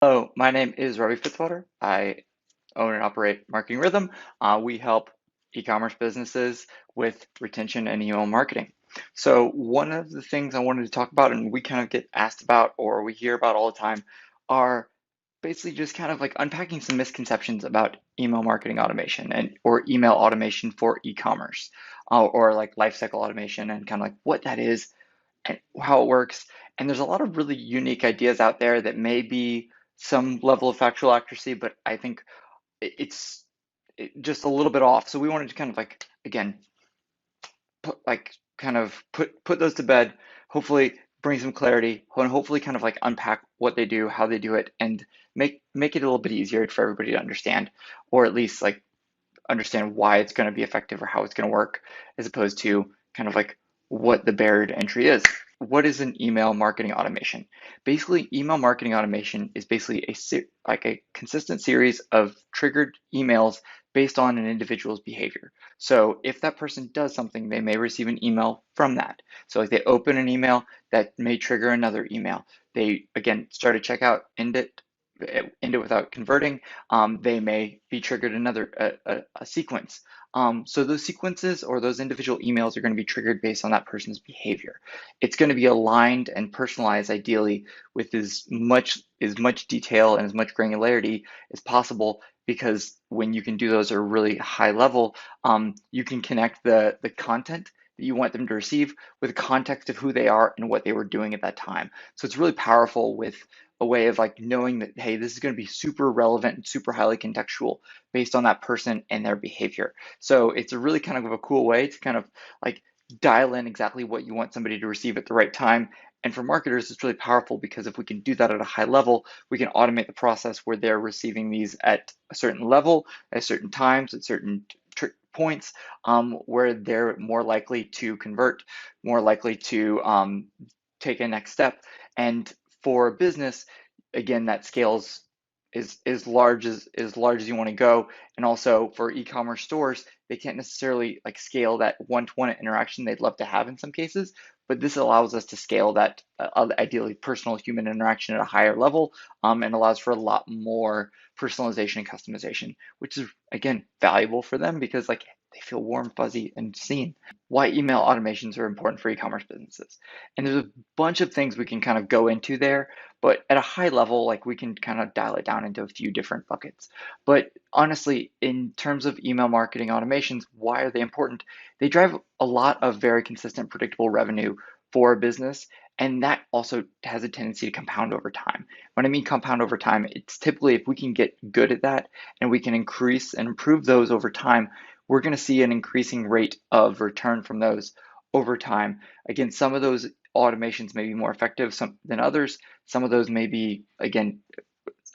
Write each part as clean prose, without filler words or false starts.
Hello, my name is Robbie Fitzwater. I own and operate Marketing Rhythm. We help e-commerce businesses with retention and email marketing. So one of the things I wanted to talk about, and we kind of get asked about or we hear about all the time, are basically just kind of like unpacking some misconceptions about email marketing automation and or email automation for e-commerce, or like lifecycle automation and kind of like what that is and how it works. And there's a lot of really unique ideas out there that may be some level of factual accuracy, but I think it's just a little bit off. So we wanted to kind of like, again, put those to bed, hopefully bring some clarity, and hopefully kind of like unpack what they do, how they do it, and make it a little bit easier for everybody to understand, or at least like understand why it's going to be effective or how it's going to work, as opposed to kind of like what the barrier to entry is. What is an email marketing automation? Basically, email marketing automation is basically like a consistent series of triggered emails based on an individual's behavior. So if that person does something, they may receive an email from that. So like they open an email, that may trigger another email. They again start a checkout, end it without converting. They may be triggered a sequence. So those sequences or those individual emails are going to be triggered based on that person's behavior. It's going to be aligned and personalized, ideally, with as much detail and as much granularity as possible. Because when you can do those at a really high level, you can connect the content that you want them to receive with the context of who they are and what they were doing at that time. So it's really powerful with a way of like knowing that, hey, this is going to be super relevant and super highly contextual based on that person and their behavior. So it's a really kind of a cool way to kind of like dial in exactly what you want somebody to receive at the right time. And for marketers, it's really powerful because if we can do that at a high level, we can automate the process where they're receiving these at a certain level, at certain times, at certain points, where they're more likely to convert, more likely to take a next step. And for a business, again, that scales is as large as you want to go. And also for e-commerce stores, they can't necessarily like scale that one-to-one interaction they'd love to have in some cases, but this allows us to scale that ideally personal human interaction at a higher level, and allows for a lot more personalization and customization, which is again valuable for them because like they feel warm, fuzzy, and seen. Why email automations are important for e-commerce businesses. And there's a bunch of things we can kind of go into there, but at a high level, like we can kind of dial it down into a few different buckets. But honestly, in terms of email marketing automations, why are they important? They drive a lot of very consistent, predictable revenue for a business, and that also has a tendency to compound over time. When I mean compound over time, it's typically if we can get good at that and we can increase and improve those over time, we're going to see an increasing rate of return from those over time. Again, some of those automations may be more effective than others. Some of those may be, again,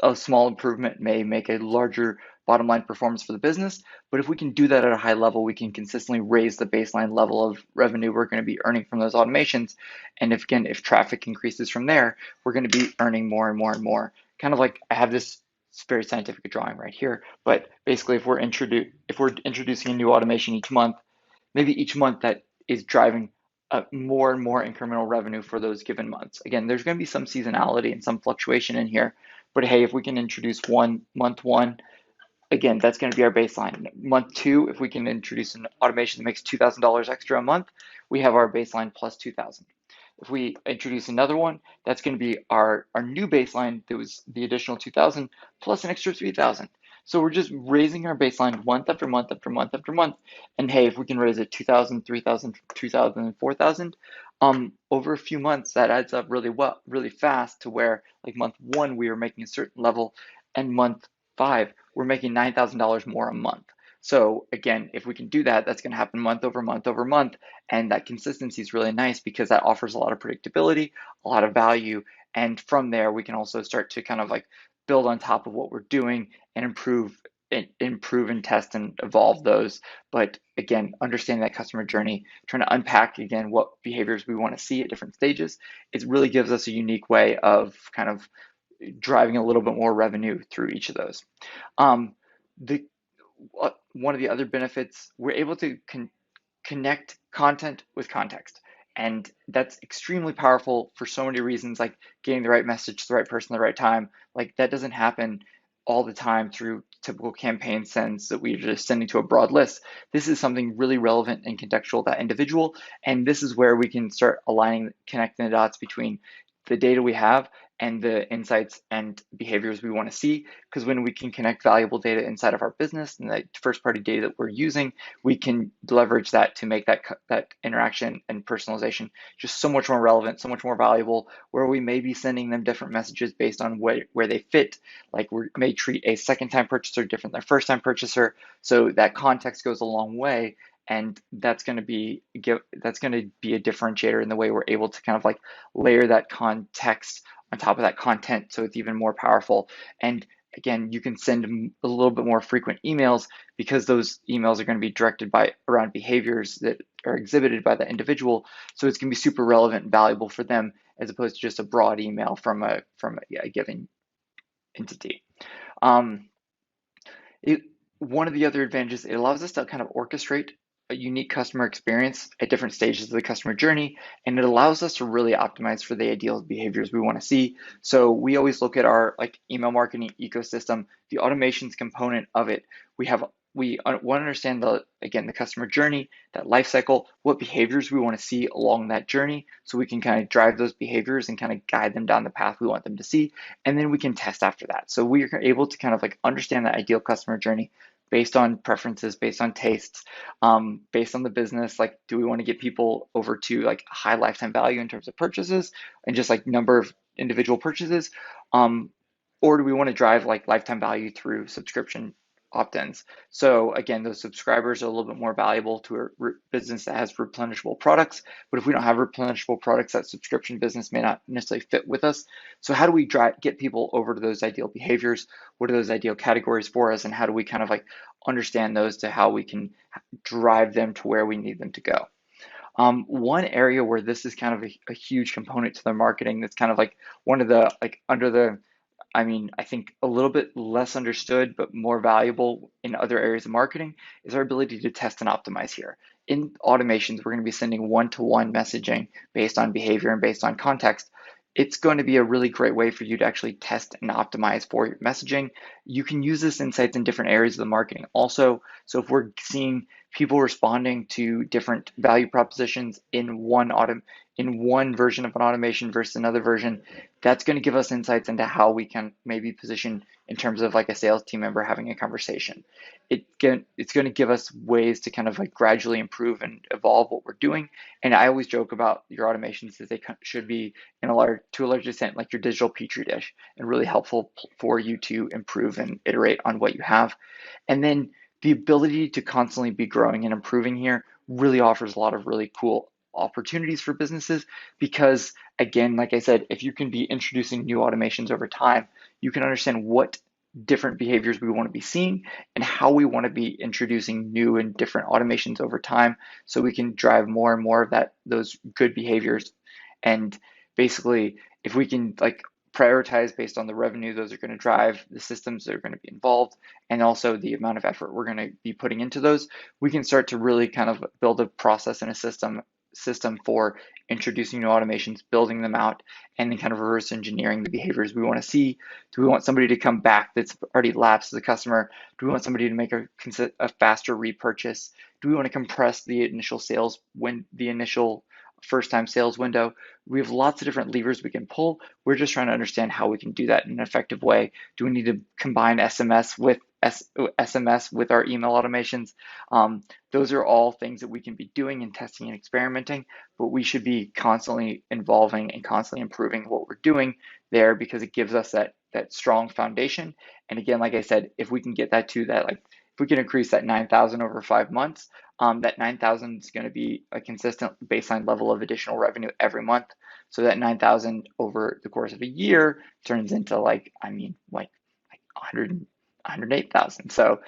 a small improvement may make a larger bottom line performance for the business. But if we can do that at a high level, we can consistently raise the baseline level of revenue we're going to be earning from those automations. And if traffic increases from there, we're going to be earning more and more and more. Kind of like I have this very scientific drawing right here, but basically if we're introducing a new automation each month, maybe each month that is driving more and more incremental revenue for those given months. Again, there's going to be some seasonality and some fluctuation in here, but hey, if we can introduce month one, again, that's going to be our baseline. Month two, if we can introduce an automation that makes $2,000 extra a month, we have our baseline plus 2,000. If we introduce another one, that's going to be our new baseline. That was the additional 2,000 plus an extra 3,000. So we're just raising our baseline month after month after month after month. And hey, if we can raise it 2,000, 3,000, 2,000, and 4,000, over a few months, that adds up really well, really fast to where like month one, we were making a certain level, and month five, we're making $9,000 more a month. So again, if we can do that, that's going to happen month over month over month. And that consistency is really nice because that offers a lot of predictability, a lot of value. And from there, we can also start to kind of like build on top of what we're doing and improve and test and evolve those. But again, understanding that customer journey, trying to unpack again what behaviors we want to see at different stages, it really gives us a unique way of kind of driving a little bit more revenue through each of those. The One of the other benefits, we're able to connect content with context. And that's extremely powerful for so many reasons, like getting the right message to the right person at the right time. Like that doesn't happen all the time through typical campaign sends that we're just sending to a broad list. This is something really relevant and contextual to that individual. And this is where we can start aligning, connecting the dots between the data we have and the insights and behaviors we want to see. Because when we can connect valuable data inside of our business and the first party data that we're using, we can leverage that to make that interaction and personalization just so much more relevant, so much more valuable, where we may be sending them different messages based on where they fit. Like we may treat a second time purchaser different than a first time purchaser. So that context goes a long way. And that's going to be a differentiator in the way we're able to kind of like layer that context on top of that content, so it's even more powerful. And again, you can send a little bit more frequent emails because those emails are going to be directed by around behaviors that are exhibited by the individual. So it's going to be super relevant and valuable for them as opposed to just a broad email from a given entity. Um, it, One of the other advantages, it allows us to kind of orchestrate a unique customer experience at different stages of the customer journey, and it allows us to really optimize for the ideal behaviors we want to see. So we always look at our like email marketing ecosystem, the automations component of it. We want to understand the customer journey, that life cycle, what behaviors we want to see along that journey, so we can kind of drive those behaviors and kind of guide them down the path we want them to see, and then we can test after that. So we are able to kind of like understand that ideal customer journey based on preferences, based on tastes, based on the business. Like, do we want to get people over to like high lifetime value in terms of purchases and just like number of individual purchases, um, or do we want to drive like lifetime value through subscription opt-ins? So again, those subscribers are a little bit more valuable to a business that has replenishable products. But if we don't have replenishable products, that subscription business may not necessarily fit with us. So how do we get people over to those ideal behaviors? What are those ideal categories for us? And how do we kind of like understand those to how we can drive them to where we need them to go? One area where this is kind of a huge component to their marketing, that's kind of like one of the like under the I think a little bit less understood, but more valuable in other areas of marketing, is our ability to test and optimize here. In automations, we're going to be sending one-to-one messaging based on behavior and based on context. It's going to be a really great way for you to actually test and optimize for your messaging. You can use this insights in different areas of the marketing also. So if we're seeing people responding to different value propositions in one version of an automation versus another version, that's going to give us insights into how we can maybe position in terms of like a sales team member having a conversation. It's going to give us ways to kind of like gradually improve and evolve what we're doing. And I always joke about your automations that they should be to a large extent like your digital petri dish, and really helpful for you to improve and iterate on what you have. And then the ability to constantly be growing and improving here really offers a lot of really cool opportunities for businesses, because again, like I said, if you can be introducing new automations over time, you can understand what different behaviors we want to be seeing and how we want to be introducing new and different automations over time, so we can drive more and more of those good behaviors. And basically, if we can like prioritize based on the revenue those are going to drive, the systems that are going to be involved, and also the amount of effort we're going to be putting into those, we can start to really kind of build a process and a system for introducing new automations, building them out, and then kind of reverse engineering the behaviors we want to see. Do we want somebody to come back that's already lapsed as a customer? Do we want somebody to make a faster repurchase? Do we want to compress the initial sales when the initial first time sales window? We have lots of different levers we can pull. We're just trying to understand how we can do that in an effective way. Do we need to combine SMS with our email automations? Those are all things that we can be doing and testing and experimenting, but we should be constantly evolving and constantly improving what we're doing there, because it gives us that strong foundation. And again, like I said, if we can get that to that, like if we can increase that 9,000 over 5 months, that 9,000 is going to be a consistent baseline level of additional revenue every month. So that 9,000 over the course of a year turns into like 100, 108,000. So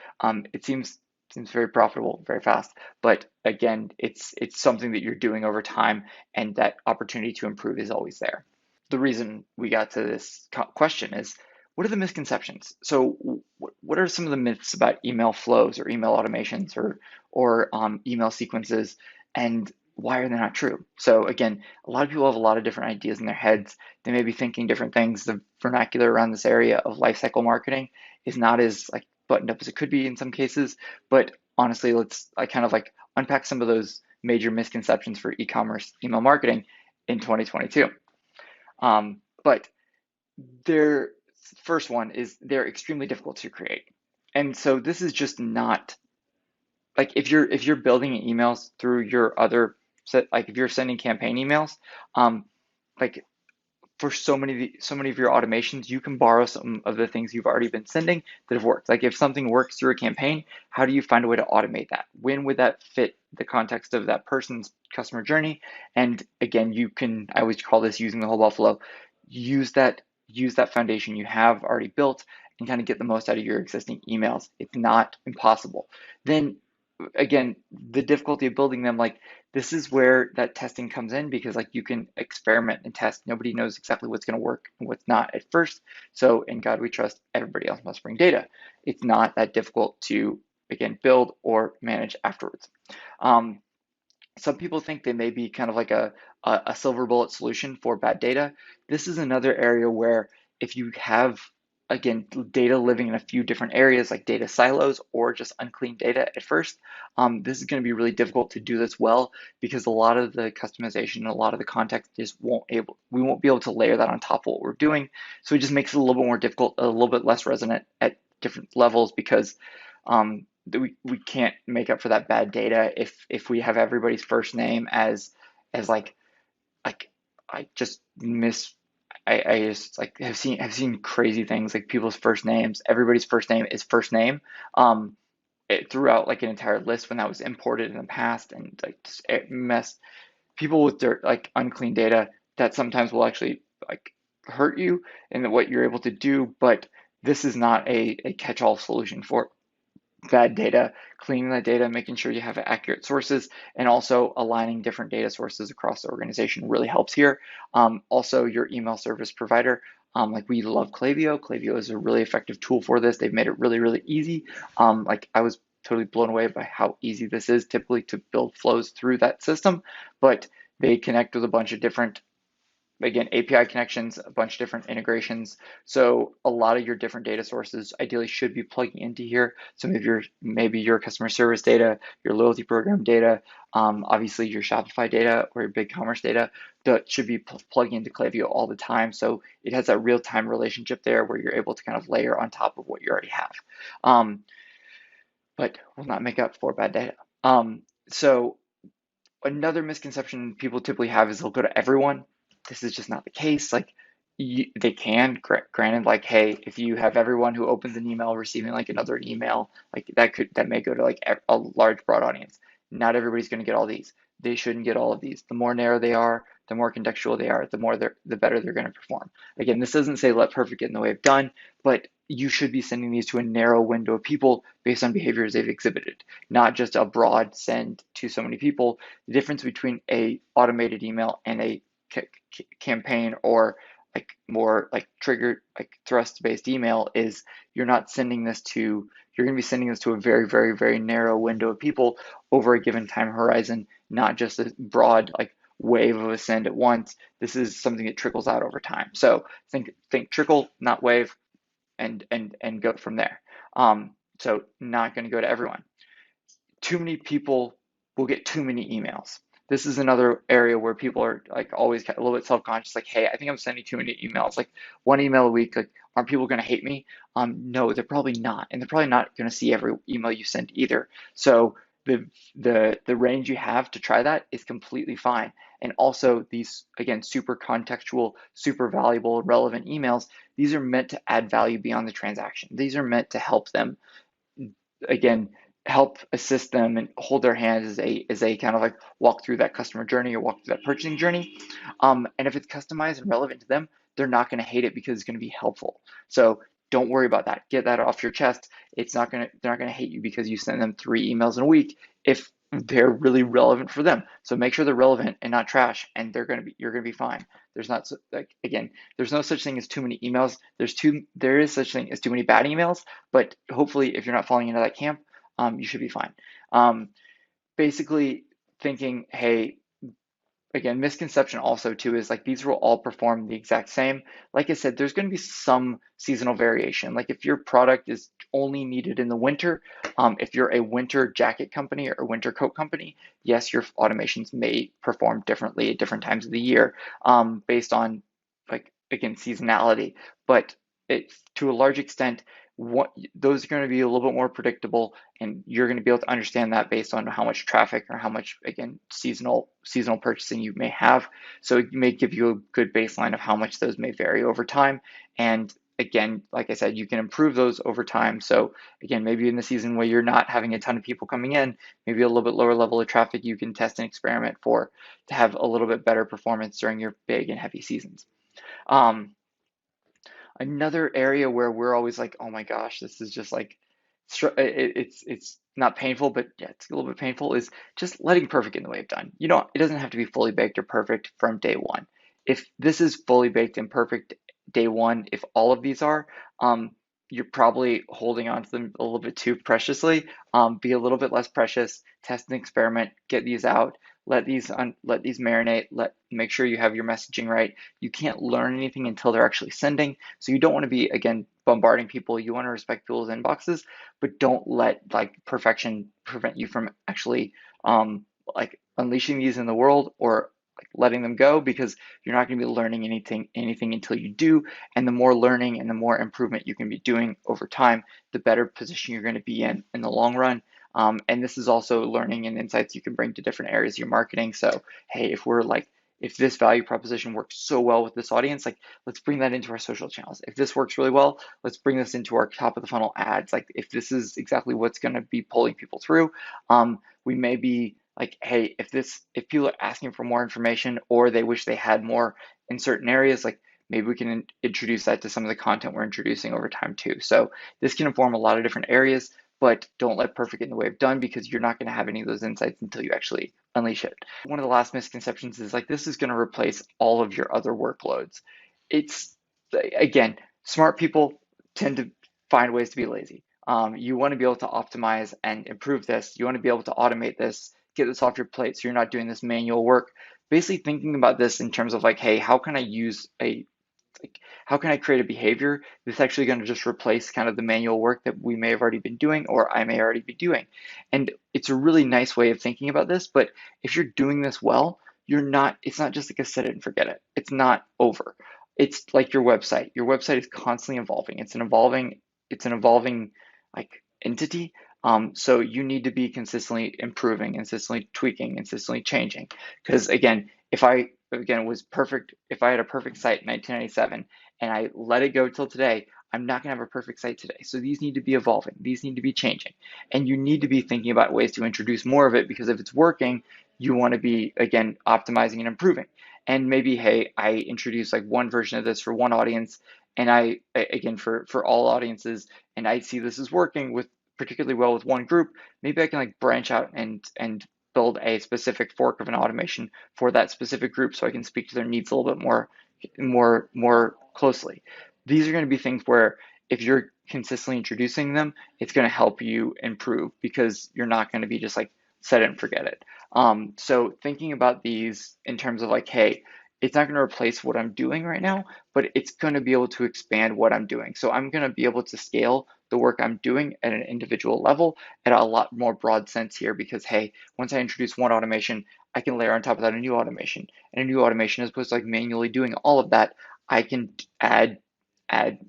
it seems very profitable very fast. But again, it's something that you're doing over time, and that opportunity to improve is always there. The reason we got to this question is, what are the misconceptions? So what are some of the myths about email flows or email automations or email sequences? And why are they not true? So again, a lot of people have a lot of different ideas in their heads. They may be thinking different things. The vernacular around this area of lifecycle marketing is not as like buttoned up as it could be in some cases. But honestly, I kind of like unpack some of those major misconceptions for e-commerce email marketing in 2022. But their first one is they're extremely difficult to create. And so this is just not like if you're building emails through your other set, like if you're sending campaign emails, um, like for so many of your automations, you can borrow some of the things you've already been sending that have worked. Like if something works through a campaign, how do you find a way to automate that? When would that fit the context of that person's customer journey? And again, I always call this using the whole Buffalo. Use that use that foundation you have already built and kind of get the most out of your existing emails. It's not impossible. Then again, the difficulty of building them, like this is where that testing comes in because like you can experiment and test. Nobody knows exactly what's going to work and what's not at first. So in God we trust, everybody else must bring data. It's not that difficult to again build or manage afterwards. Um, some people think they may be kind of like a silver bullet solution for bad data. This is another area where if you have, again, data living in a few different areas like data silos or just unclean data at first, this is going to be really difficult to do this well because a lot of the customization, a lot of the context we won't be able to layer that on top of what we're doing. So it just makes it a little bit more difficult, a little bit less resonant at different levels because we can't make up for that bad data if we have everybody's first name as like I just miss I just like have seen crazy things like people's first names. Everybody's first name is first name. Throughout like an entire list when that was imported in the past, and like just it messed people with dirt like unclean data that sometimes will actually like hurt you in what you're able to do. But this is not a catch-all solution for bad data, cleaning that data, making sure you have accurate sources, and also aligning different data sources across the organization really helps here. Also, your email service provider, like we love Klaviyo. Klaviyo is a really effective tool for this. They've made it really, really easy. Like I was totally blown away by how easy this is typically to build flows through that system, but they connect with a bunch of different again, API connections, a bunch of different integrations. So a lot of your different data sources ideally should be plugging into here. So maybe your customer service data, your loyalty program data, obviously your Shopify data or your BigCommerce data that should be plugging into Klaviyo all the time. So it has that real-time relationship there where you're able to kind of layer on top of what you already have. But will not make up for bad data. So another misconception people typically have is they'll go to everyone. This is just not the case. Like they can, granted, like, hey, if you have everyone who opens an email receiving like another email, like that may go to like a large broad audience. Not everybody's going to get all these. They shouldn't get all of these. The more narrow they are, the more contextual they are, the better they're going to perform. Again, this doesn't say let perfect get in the way of done, but you should be sending these to a narrow window of people based on behaviors they've exhibited, not just a broad send to so many people. The difference between a automated email and a campaign or like more like triggered like thrust based email is you're going to be sending this to a very, very, very narrow window of people over a given time horizon, not just a broad like wave of a send at once. This is something that trickles out over time. So think trickle, not wave, and go from there. So not going to go to everyone. Too many people will get too many emails. This is another area where people are like always a little bit self-conscious, like, hey, I think I'm sending too many emails, like one email a week, like, aren't people going to hate me? No, they're probably not. And they're probably not going to see every email you send either. So the range you have to try that is completely fine. And also these, again, super contextual, super valuable, relevant emails, these are meant to add value beyond the transaction. These are meant to help them again help assist them and hold their hands as they kind of like walk through that customer journey or walk through that purchasing journey. And if it's customized and relevant to them, they're not going to hate it because it's going to be helpful. So don't worry about that. Get that off your chest. They're not going to hate you because you send them 3 emails in a week if they're really relevant for them. So make sure they're relevant and not trash, and you're going to be fine. There's not like again, there's no such thing as too many emails. There is such thing as too many bad emails, but hopefully if you're not falling into that camp, you should be fine. Basically thinking, hey, again, misconception also too is like these will all perform the exact same. Like I said, there's going to be some seasonal variation. Like if your product is only needed in the winter, if you're a winter jacket company or a winter coat company, yes, your automations may perform differently at different times of the year, based on like again seasonality. But it to a large extent, what those are going to be a little bit more predictable, and you're going to be able to understand that based on how much traffic or how much again seasonal purchasing you may have. So it may give you a good baseline of how much those may vary over time. And again, like I said, you can improve those over time. So again, maybe in the season where you're not having a ton of people coming in, maybe a little bit lower level of traffic, you can test and experiment for to have a little bit better performance during your big and heavy seasons. um, Another area where we're always like, oh my gosh, this is just like, it's not painful, but yeah, it's a little bit painful, is just letting perfect in the way of done. You know, it doesn't have to be fully baked or perfect from day one. If this is fully baked and perfect day one, if all of these are, um, you're probably holding on to them a little bit too preciously. Be a little bit less precious, test and experiment, get these out, let these marinate, make sure you have your messaging right. You can't learn anything until they're actually sending. So you don't want to be, again, bombarding people. You want to respect people's inboxes, but don't let like perfection prevent you from actually like unleashing these in the world or like letting them go, because you're not going to be learning anything until you do. And the more learning and the more improvement you can be doing over time, the better position you're going to be in the long run. And this is also learning and insights you can bring to different areas of your marketing. So, hey, if this value proposition works so well with this audience, like let's bring that into our social channels. If this works really well, let's bring this into our top of the funnel ads. Like if this is exactly what's going to be pulling people through, we may be like, hey, if people are asking for more information or they wish they had more in certain areas, like maybe we can introduce that to some of the content we're introducing over time too. So this can inform a lot of different areas, but don't let perfect get in the way of done, because you're not going to have any of those insights until you actually unleash it. One of the last misconceptions is like this is going to replace all of your other workloads. It's again, smart people tend to find ways to be lazy. You want to be able to optimize and improve this. You want to be able to automate this, get this off your plate so you're not doing this manual work. Basically thinking about this in terms of like, hey, how can I use a like how can I create a behavior that's actually going to just replace kind of the manual work that we may have already been doing or I may already be doing. And it's a really nice way of thinking about this, but if you're doing this well, it's not just like a set it and forget it. It's not over. It's like your website. Your website is constantly evolving. It's an evolving like entity. So you need to be consistently improving, consistently tweaking, consistently changing. Because again, if I again was perfect, if I had a perfect site in 1997 and I let it go till today, I'm not going to have a perfect site today. So these need to be evolving, these need to be changing, and you need to be thinking about ways to introduce more of it, because if it's working, you want to be again optimizing and improving. And maybe, hey, I introduce like one version of this for one audience, and again for all audiences, and I see this is working with particularly well with one group. Maybe I can like branch out and build a specific fork of an automation for that specific group so I can speak to their needs a little bit more closely. These are going to be things where if you're consistently introducing them, it's going to help you improve, because you're not going to be just like set it and forget it. So thinking about these in terms of like, hey, it's not going to replace what I'm doing right now, but it's going to be able to expand what I'm doing. So I'm going to be able to scale the work I'm doing at an individual level at a lot more broad sense here, because hey, once I introduce one automation, I can layer on top of that a new automation, and a new automation, as opposed to like manually doing all of that, I can add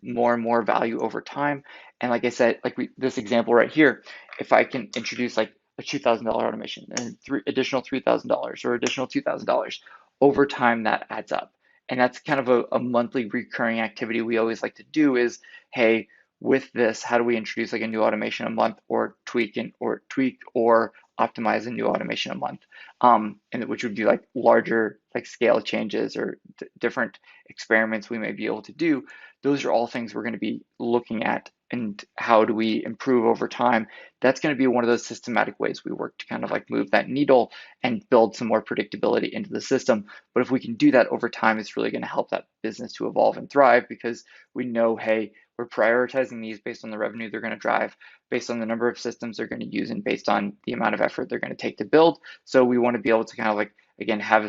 more and more value over time. And like I said, like this example right here, if I can introduce like a $2,000 automation and additional $3,000 or additional $2,000 over time, that adds up. And that's kind of a monthly recurring activity we always like to do is, hey, with this, how do we introduce like a new automation a month, or tweak or optimize a new automation a month, and which would be like larger like scale changes or different experiments we may be able to do. Those are all things we're going to be looking at, and how do we improve over time. That's going to be one of those systematic ways we work to kind of like move that needle and build some more predictability into the system. But if we can do that over time, it's really going to help that business to evolve and thrive, because we know, hey, we're prioritizing these based on the revenue they're going to drive, based on the number of systems they're going to use, and based on the amount of effort they're going to take to build. So we want to be able to kind of like again, have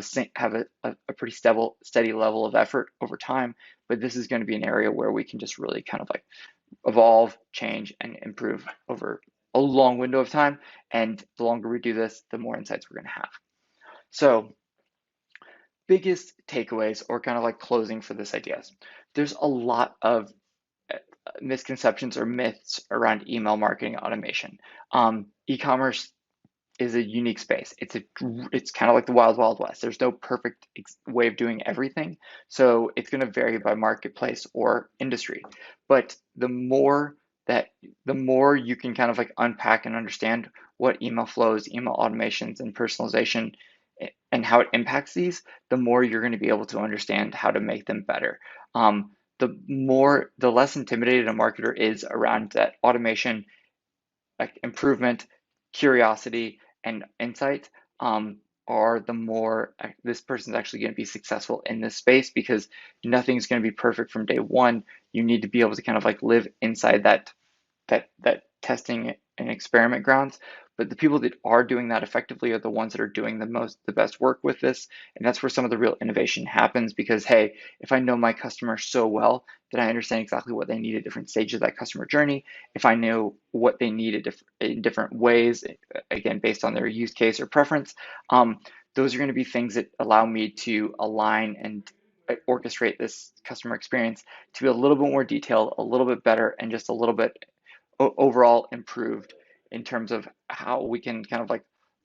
a pretty steady level of effort over time. But this is going to be an area where we can just really kind of like evolve, change, and improve over a long window of time. And the longer we do this, the more insights we're going to have. So, biggest takeaways or kind of like closing for this idea. There's a lot of misconceptions or myths around email marketing automation. E-commerce is a unique space. It's kind of like the wild wild west. There's no perfect way of doing everything, so it's going to vary by marketplace or industry. But the more you can kind of like unpack and understand what email flows, email automations, and personalization and how it impacts these, the more you're going to be able to understand how to make them better. The less intimidated a marketer is around that automation, like improvement, curiosity, and insight, are the more this person's actually going to be successful in this space, because nothing's going to be perfect from day one. You need to be able to kind of like live inside that testing and experiment grounds. But the people that are doing that effectively are the ones that are doing the best work with this. And that's where some of the real innovation happens, because hey, if I know my customer so well that I understand exactly what they need at different stages of that customer journey, if I know what they need in different ways, again, based on their use case or preference, those are going to be things that allow me to align and orchestrate this customer experience to be a little bit more detailed, a little bit better, and just a little bit overall improved in terms of how we can kind of like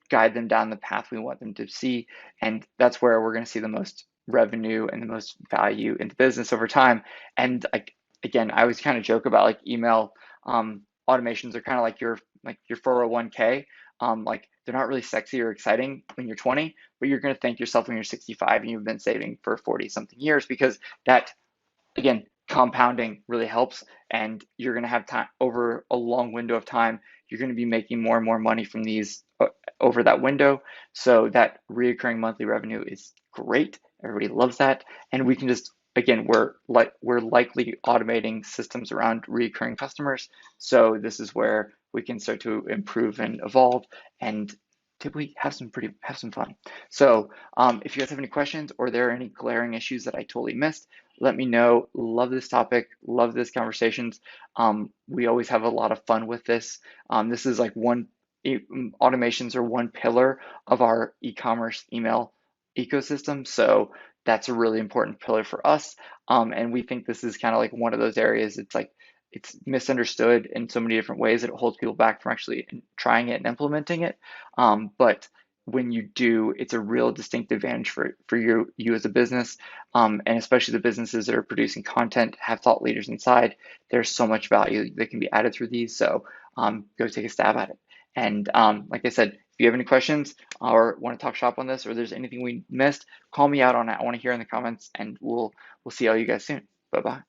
guide them down the path we want them to see. And that's where we're going to see the most revenue and the most value in the business over time. And like, again, I always kind of joke about like email automations are kind of like your 401k. Like they're not really sexy or exciting when you're 20, but you're going to thank yourself when you're 65 and you've been saving for 40 something years, because that, again, compounding really helps, and you're going to have time over a long window of time. You're going to be making more and more money from these over that window. So that reoccurring monthly revenue is great. Everybody loves that, and we can just, again, we're likely automating systems around reoccurring customers. So this is where we can start to improve and evolve and typically have some fun. So if you guys have any questions or there are any glaring issues that I totally missed, let me know. Love this topic, love this conversations. We always have a lot of fun with this. This is like automations are one pillar of our e-commerce email ecosystem. So that's a really important pillar for us. And we think this is kind of like one of those areas. It's like it's misunderstood in so many different ways that it holds people back from actually trying it and implementing it. But when you do, it's a real distinct advantage for you as a business, and especially the businesses that are producing content, have thought leaders inside. There's so much value that can be added through these. So go take a stab at it. And like I said, if you have any questions or want to talk shop on this, or there's anything we missed, call me out on it. I want to hear in the comments, and we'll see all you guys soon. Bye bye.